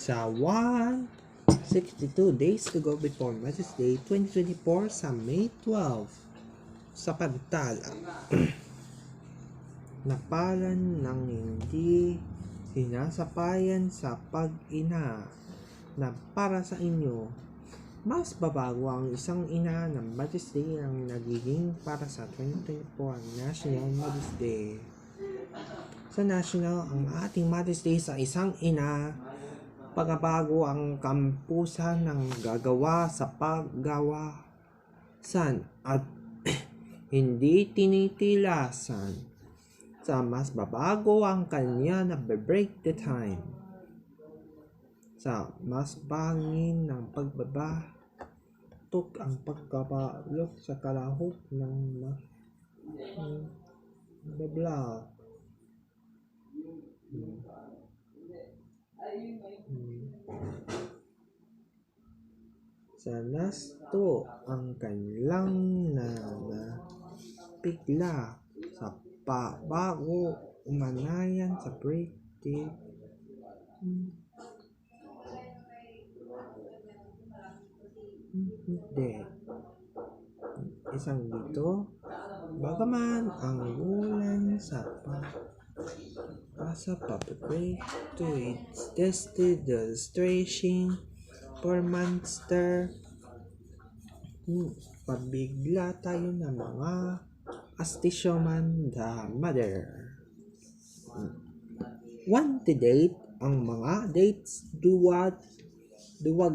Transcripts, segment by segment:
Sa 162 days to go before Mother's Day 2024 sa May 12 sa Pantala. Napalan ng hindi sinasapayan sa pag-ina na para sa inyo. Mas babago ang isang ina ng Mother's Day ang nagiging para sa 2024 National Mother's Day. Sa National, ang ating Mother's Day sa isang ina, pagbabago ang kampusan ng gagawa sa paggawasan at hindi tinitilasan. Sa mas babago ang kanya na break the time. Sa mas bangin ng pagbabatok ang pagkabalok sa kalahok ng babla. Sa nasto ang kanilang napigla sa pabago umanayan sa break-it isang dito bagaman ang ulan sa break to its tested illustration for monster pabigla tayo ng mga astisyoman the mother. Want to date ang mga dates duwag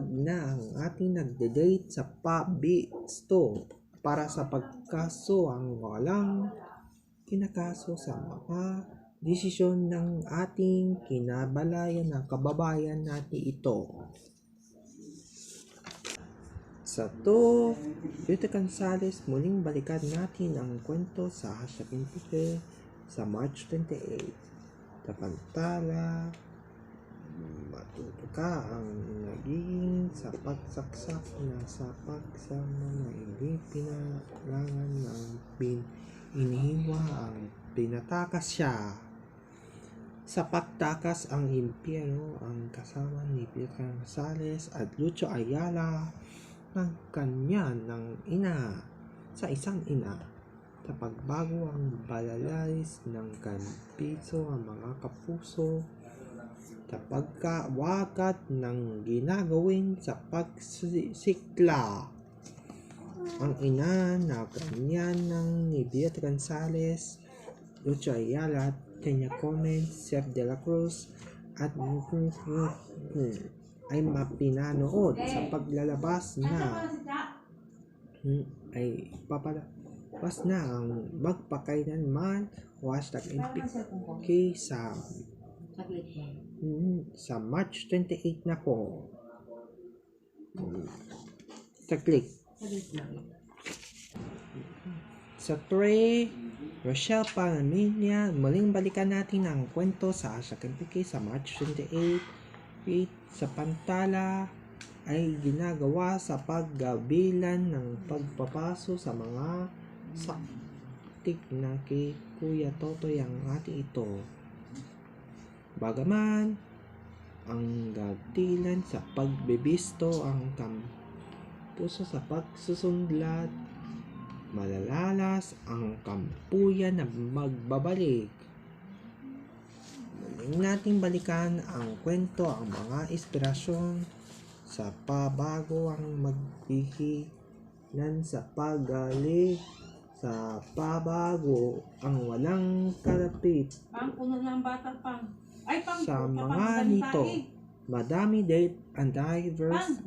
na ang ating nagde-date sa pabisto para sa pagkaso ang walang kinakaso sa mga desisyon ng ating kinabalayan ng kababayan natin ito. Sa to, Yuta Gonzales, muling balikan natin ang kwento sa #NPK sa March 28. Sa Pantala, matuto ka ang naging sa pagsaksak na sa pagsama na hindi pinalangan ng inihiwa ang pinatakas siya. Sa pagtakas ang impyerno ang kasama ni Yuta Gonzales at Lucho Ayala ng kanya ng ina sa isang ina. Sa pagbago ang balalays ng kampiso ang mga kapuso sa pagkawagat ng ginagawin sa pagsisikla. Ang ina na kanya ng ni Beat Gonzales, Lucho Ayala, Tanya Gomez, Sef de la Cruz at ay mapinanood sa paglalabas na ay papalabas na ang magpakailanman #NPK sa March 28 na po. Saglit. Sa Rochelle Palaminia, muling balikan natin ang kwento sa #NPK sa March 28. Sa Pantala ay ginagawa sa paggabilan ng pagpapaso sa mga saktik na kay Kuya Totoy ang ating ito. Bagaman ang gatilan sa pagbibisto ang kampuso sa pagsusundlat, malalalas ang kampuyan na magbabalik. Muling nating balikan ang kwento ang mga inspirasyon sa pabago ang magbihinan sa paggali sa pabago ang walang kalapit sa mga nito. Madami date and diverse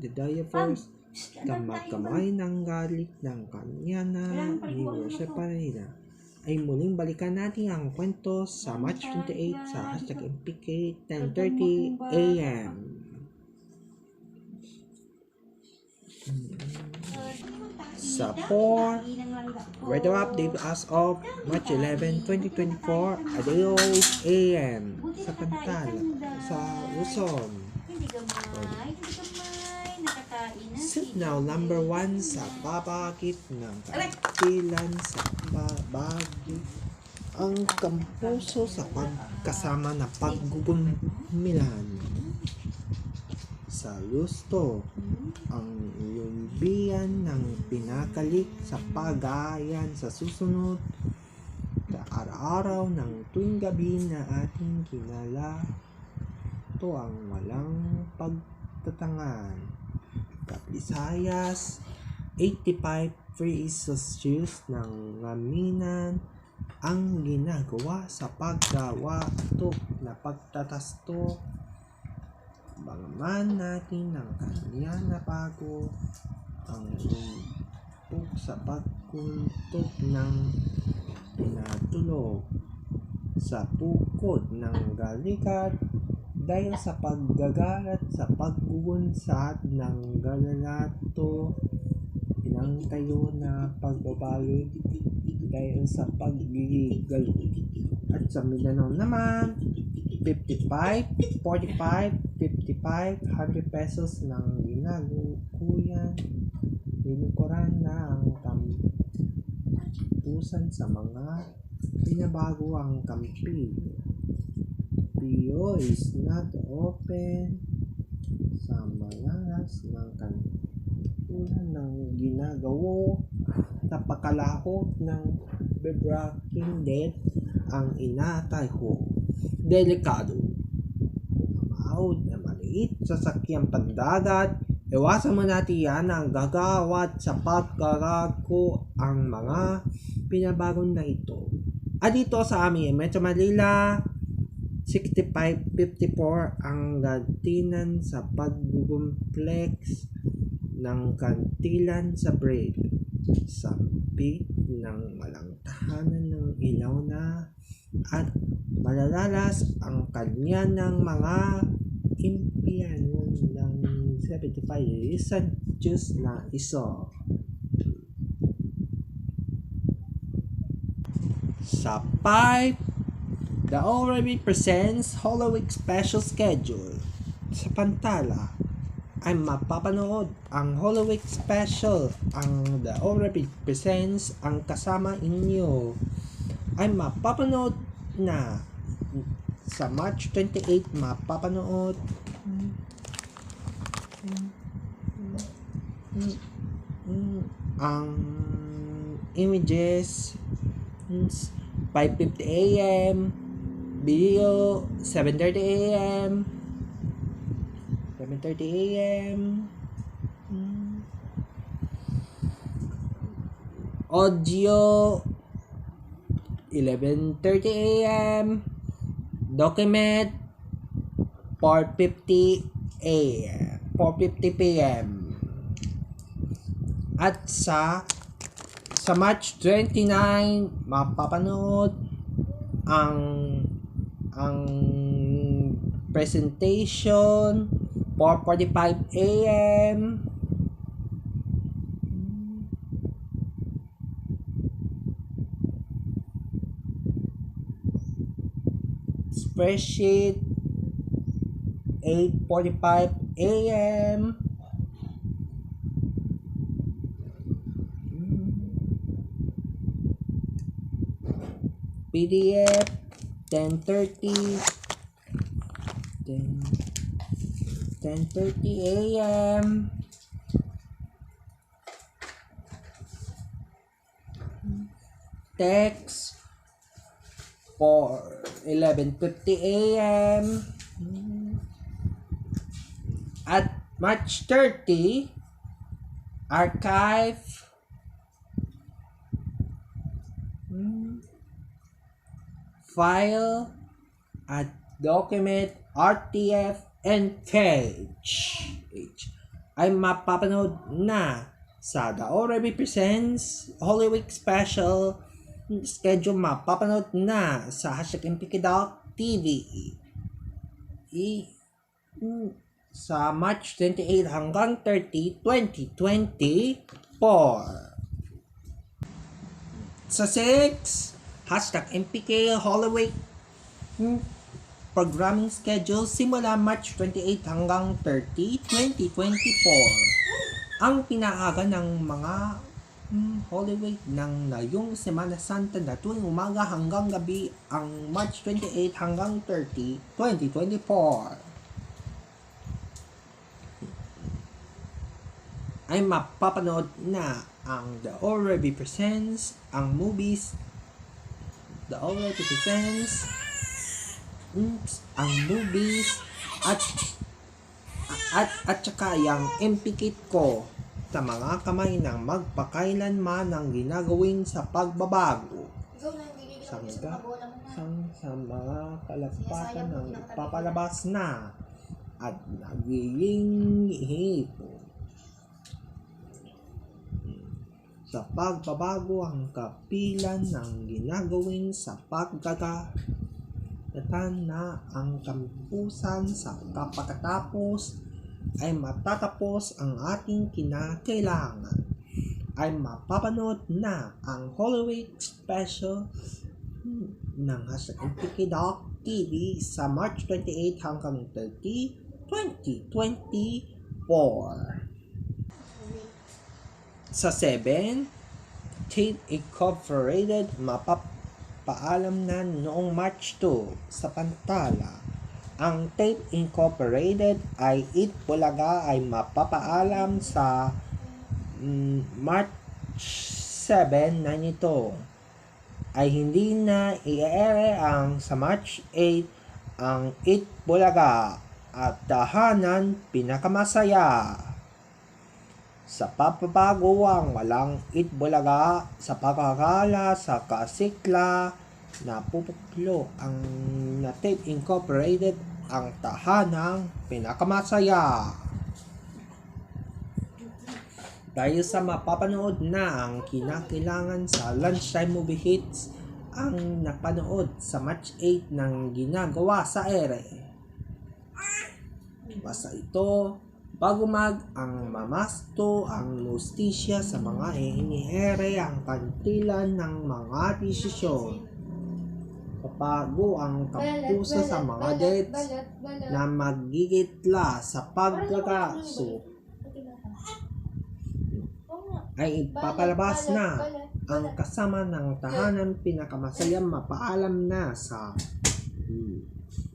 na magkamay ng galit ng kanya na ni Rochelle Palaminia. Ay muling balikan natin ang kwento sa March 28 sa #NPK 10:30 AM. Sa 4, weather update as of March 11, 2024 at 8 AM sa Pantala, sa Luzon. Signal number 1 sa babagit ng kapilan sa babagit ang kampuso sa pagkasama na paggugumilan. sa lusto. Ang lumbiyan ng pinakalik sa pag-aayan sa susunod na araw-araw ng tuwing gabi na ating kinala. Ito ang walang pagtatangan. Kaplisayas, 85 degrees Celsius ng ngaminan ang ginagawa sa paggawa ito na pagtatasto. Bagaman natin ang kanya na bago ang lumpok sa pagkuntok ng pinatulog sa bukod ng galikat dahil sa paggagalat sa paggugunsad ng galalato, pinangtayo na pagbabalot dahil sa paggigal. At sa Mindanao naman, 55, 45, 55, 100 pesos ng ginagukuyan. Linukuran na ang tampusan sa mga pinabago ang kampi. PO is not open sa malalas ng kantulan ng ginagawa sa pagkalahok ng bebraking death ang inatay ho. Delikado. Maud na maliit sa sakyang pandagat. Iwasan mo natin yan ang gagawat sa pagkarago ang mga pinabagong na ito. At dito sa amin, Metro Manila, 65-54 ang gantinan sa paggugumplex ng kantilan sa break. Sampit ng malangtahanan ng ilaw na at malalalas ang kanya ng mga impiano ng 75 isang Diyos na iso. Sa 5, the already presents Holy Week special schedule. Sa Pantala ay mapapanood ang Holy Week special. Ang The Already Presents ang kasama inyo ay mapapanood na sa March 28. Mapapanood ang images 5:50 AM, video 7:30 AM, 7:30 AM, audio 11:30 AM, document 4:50 AM, 4:50 PM. At sa March 29 mapapanood ang presentation 4:45 AM, spreadsheet 8:45 AM, PDF 10:30 AM, text for 11:50 AM, at March 30 archive file at document RTF and page ay mapapanood na sa The Already Presents Holy Week Special schedule. Mapapanood na sa #MPK.TV sa March 28 hanggang 30, 2024. Sa 6, #MPK Holy Week programming schedule simula March 28 hanggang 30, 2024. Ang pinaaga ng mga Holy Week ng ngayong Semana Santa na tuwing umaga hanggang gabi ang March 28 hanggang 30, 2024. ay mapapanood na ang The Already Presents, ang movies, The Already Presents, ang movies, at saka yung MP kit ko sa mga kamay ng magpakailanman ang ginagawin sa pagbabago. Sa mga kalapatan ng ipapalabas na at nagiging hipon. Sa pagbabago ang kapilan ng ginagawin sa pagkakatan na ang kampusan sa kapagkatapos ay matatapos ang ating kinakailangan ay mapapanood na ang Holy Week special ng #MPK.TV sa March 28 hanggang 30, 2024. Sa 7, Tape Incorporated mapapaalam na noong March 2 sa Pantala. Ang Tape Incorporated ay Itbulaga ay mapapaalam sa March 7 na nito ay hindi na i-air ang sa March 8 ang Itbulaga at Tahanan Pinakamasaya. Sa papabago ang walang Itbulaga sa pagkakala sa kasikla na pupuklo ang na Tape Incorporated ang Tahanang Pinakamasaya. Dahil sa mapapanood na ang kinakailangan sa lunchtime movie hits ang napanood sa March 8 ng ginagawa sa ere. Basta ito, bago ang mamasto ang mustisya sa mga inihere ang kantilan ng mga desisyon. Papago ang kampusa sa mga dates na magigitla sa pagkakaso ay ipapalabas na ang kasama ng Tahanan Pinakamasayang mapaalam na sa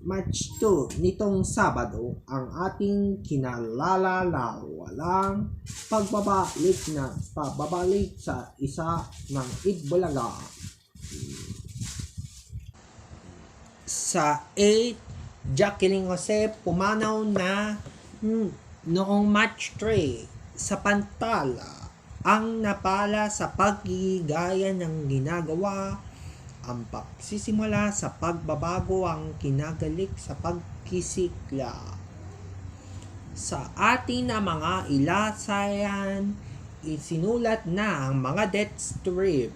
March 2 nitong Sabado ang ating kinalalala walang pababalik sa isa ng Itbulaga. Sa 8, Jacqueline Jose pumanaw na noong March 3 sa Pantala ang napala sa paggigaya ng ginagawa ang pagsisimula sa pagbabago ang kinagalik sa pagkisikla. Sa atin na mga ilasayan, isinulat na ang mga death strip.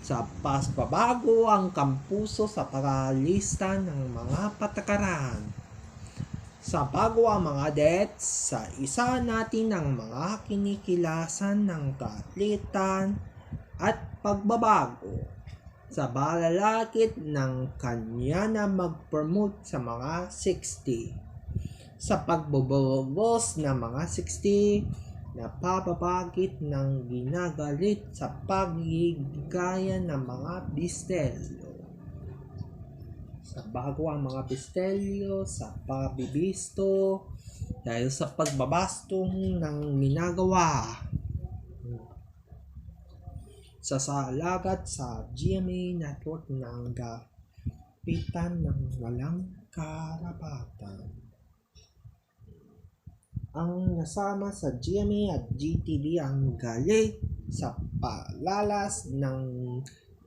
Sa pagbabago ang kampuso sa pagalista ng mga patakaran. Sa bago ang mga deaths, sa isa natin ang mga kinikilasan ng kaatletan at pagbabago. Sa balalakit ng kanya na mag-promote sa mga 60. Sa pagbubulbos ng mga 60, napapabagit ng ginagalit sa pagigaya ng mga bistelyo. Sa bago ang mga bistelyo, sa pabibisto, dahil sa pagbabastong ng minagawa. Sa salagat sa GMA Network ng gapitan ng walang karapatan. Ang nasama sa GMA at GTV ang galit sa palalas ng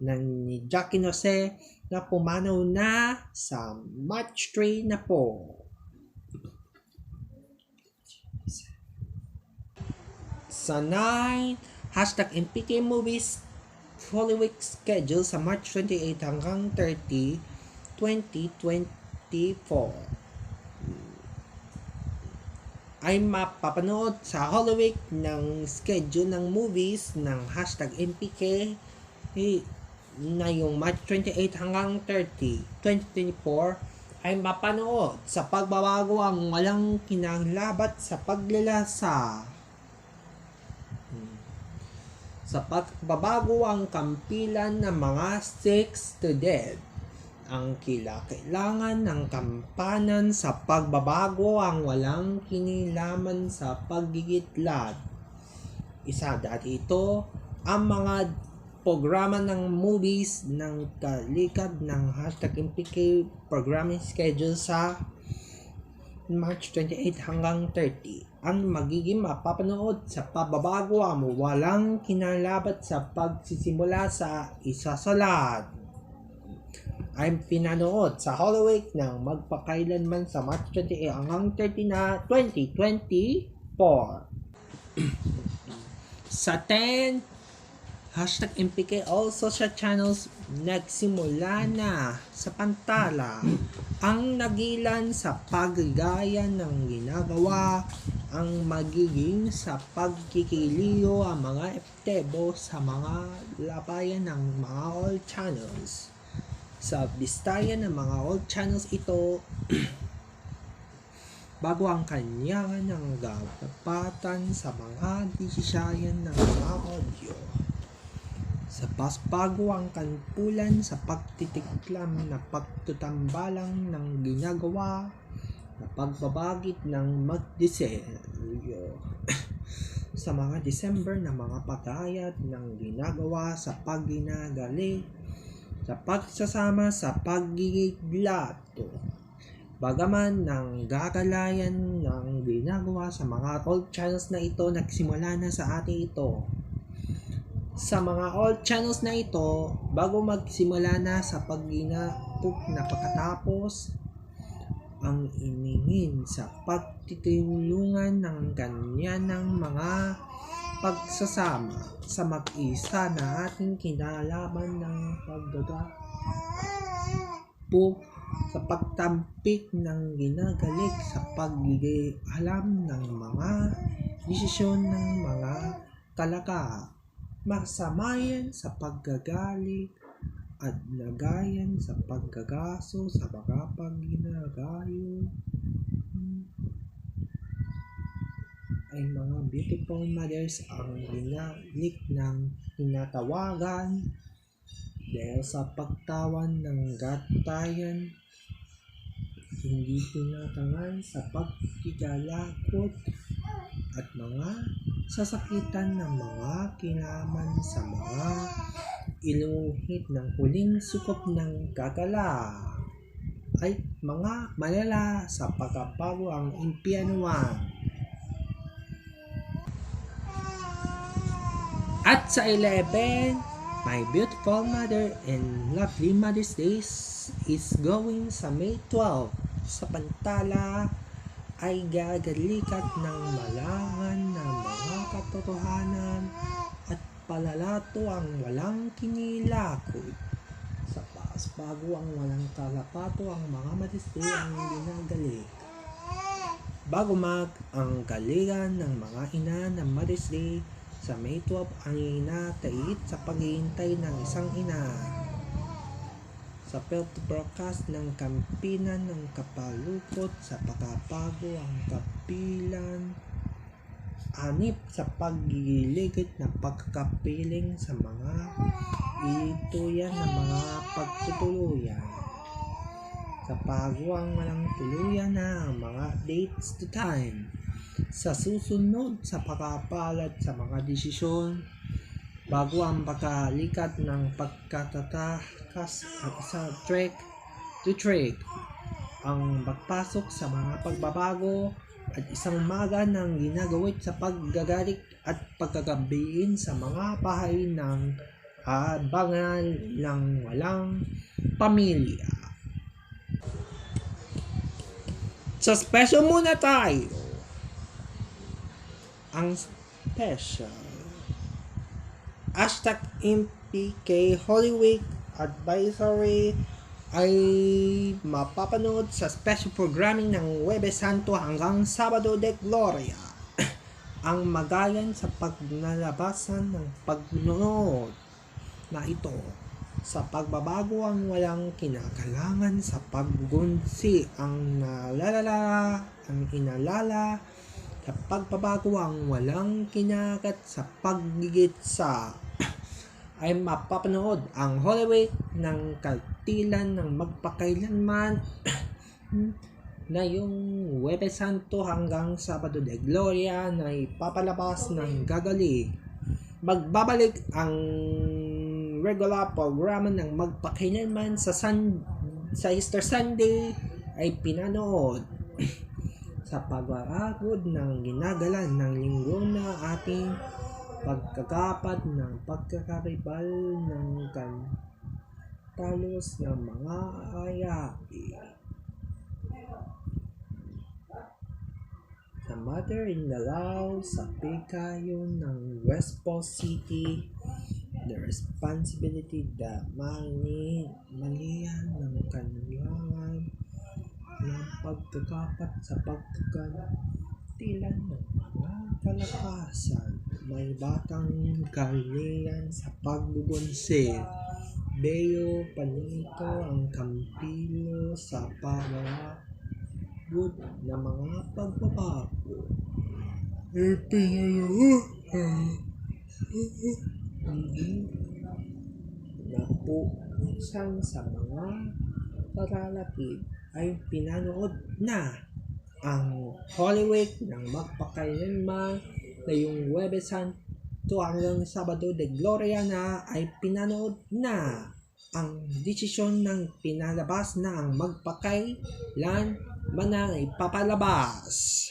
ni Jacqueline Jose na pumanaw na sa March 3 na po. Sa 9, #MPK Movies Holy Week schedule sa March 28 hanggang 30, 2024 ay mapapanood sa Holy Week ng schedule ng movies ng #MPK na yung March 28 hanggang 30, 2024 ay mapanood sa pagbabago ang walang kinalabat sa paglalasa. Sa pagbabago ang kampilan ng mga 6 to dead. Ang kailangan ng kampanan sa pagbabago ang walang kinilaman sa paggigitlad. isa. Dati ito ang mga programa ng movies ng kalikad ng hashtag MPK programming schedule sa March 28 hanggang 30 ang magiging mapapanood sa pababago ang walang kinalabat sa pagsisimula sa isa sa lahat ay pinanood sa Holy Week ng magpakailanman sa March 28 hanggang 30 na 2024. Sa 10 hashtag MPK all social channels nagsimula na sa pantala ang nagilan sa paggaya ng ginagawa ang magiging sa pagkikiliyo ang mga eftebo sa mga labayan ng mga all channels. Sa bistayan ng mga all channels ito bago ang kanyangan ng gagapatan sa mga disisayan ng mga audio. Sa pasbago ang kanpulan sa pagtitiklam na pagtutambalang ng ginagawa na pagbabagit ng magdiselyo. Sa mga December na mga pagayat ng ginagawa sa pagginagaling sa pagsasama sa pagigiglato. Bagaman ng gagalayan ng ginagawa sa mga old channels na ito nagsimula na sa ating ito. Sa mga all channels na ito, bago magsimula na sa pagginapok na pagkatapos, ang iningin sa pagtitulungan ng kanyanang mga pagsasama sa mag-isa na ating kinalaman ng pagdadapok sa pagtampik ng ginagalik sa pag-alam ng mga desisyon ng mga talaga. Masamayan sa paggagaling at lagayan sa paggagaso sa mga pagginagayo ay mga beautiful mothers ang ginalik ng tinatawagan dahil sa pagtawan ng gatayan hindi tinatangan sa pagkikalakot at mga sasakitan ng mga kinaman sa mga iluhit ng huling sukop ng gagala ay mga malala sa pagkapago ang impianuan. At sa 11, My Beautiful Mother and Lovely Mother's Day is going sa May 12 sa pantala ay gagalikat ng malangan ng mga katotohanan at palalato ang walang kinilakot. Sa pasbago ang walang kalapato ang mga madisdi ang ginagalik. Bago ang galigan ng mga ina ng Mother's Day sa May 12 ay natait sa paghihintay ng isang ina. Sa broadcast ng kampinan ng kapalukot sa pagkapago ang kapilan anip sa paggiligit na pagkakapiling sa mga ituyan ng mga pagtutuluyan. Sa pagawang walang tuluyan na ang mga dates to time. Sa susunod sa pagkapalat sa mga desisyon bago ang pagkalikat ng pagkatatakas at isa track to track ang pagpasok sa mga pagbabago at isang maga ng ginagawit sa paggagarik at pagkagabiin sa mga bahay ng abangan ng walang pamilya. Sa special muna tayo. Ang special hashtag MPK Holy Week Advisory ay mapapanood sa special programming ng Huwebes Santo hanggang Sabado de Gloria. Ang magayan sa pagnalabasan ng pagnonood na ito sa pagbabago ang walang kinakalangan sa paggunsi ang nalalala, ang inalala sa pagbabago ang walang kinagat sa paggigit sa ay mapapanood ang Holy Week ng kaltilan ng magpakailanman na yung Huwebes Santo hanggang Sabado de Gloria na ipapalabas ng gagaling. Magbabalik ang regular programa ng magpakailanman sa Easter Sunday ay pinanood sa pag-aagod ng ginagalan ng linggo na ating pagkakapat ng pagkakaribal ng talos ng mga ayapi. Sa Mother-in-law sa pikayo ng West Post City, the responsibility that malihan ng kanlangan ng pagkakapat sa pagkakatilan ng mga kalakasan. May batang kalihan sa pagbubunsil. Beo Panito ang kampilo sa pagod na mga pagbabago. Napuusan sa mga paralakid ay pinanood na ang Holy Week ng magpakailanman na yung Huwebes Santo hanggang Sabado de Gloria na ay pinanood na ang desisyon ng pinalabas na ang magpakailanman na ipapalabas.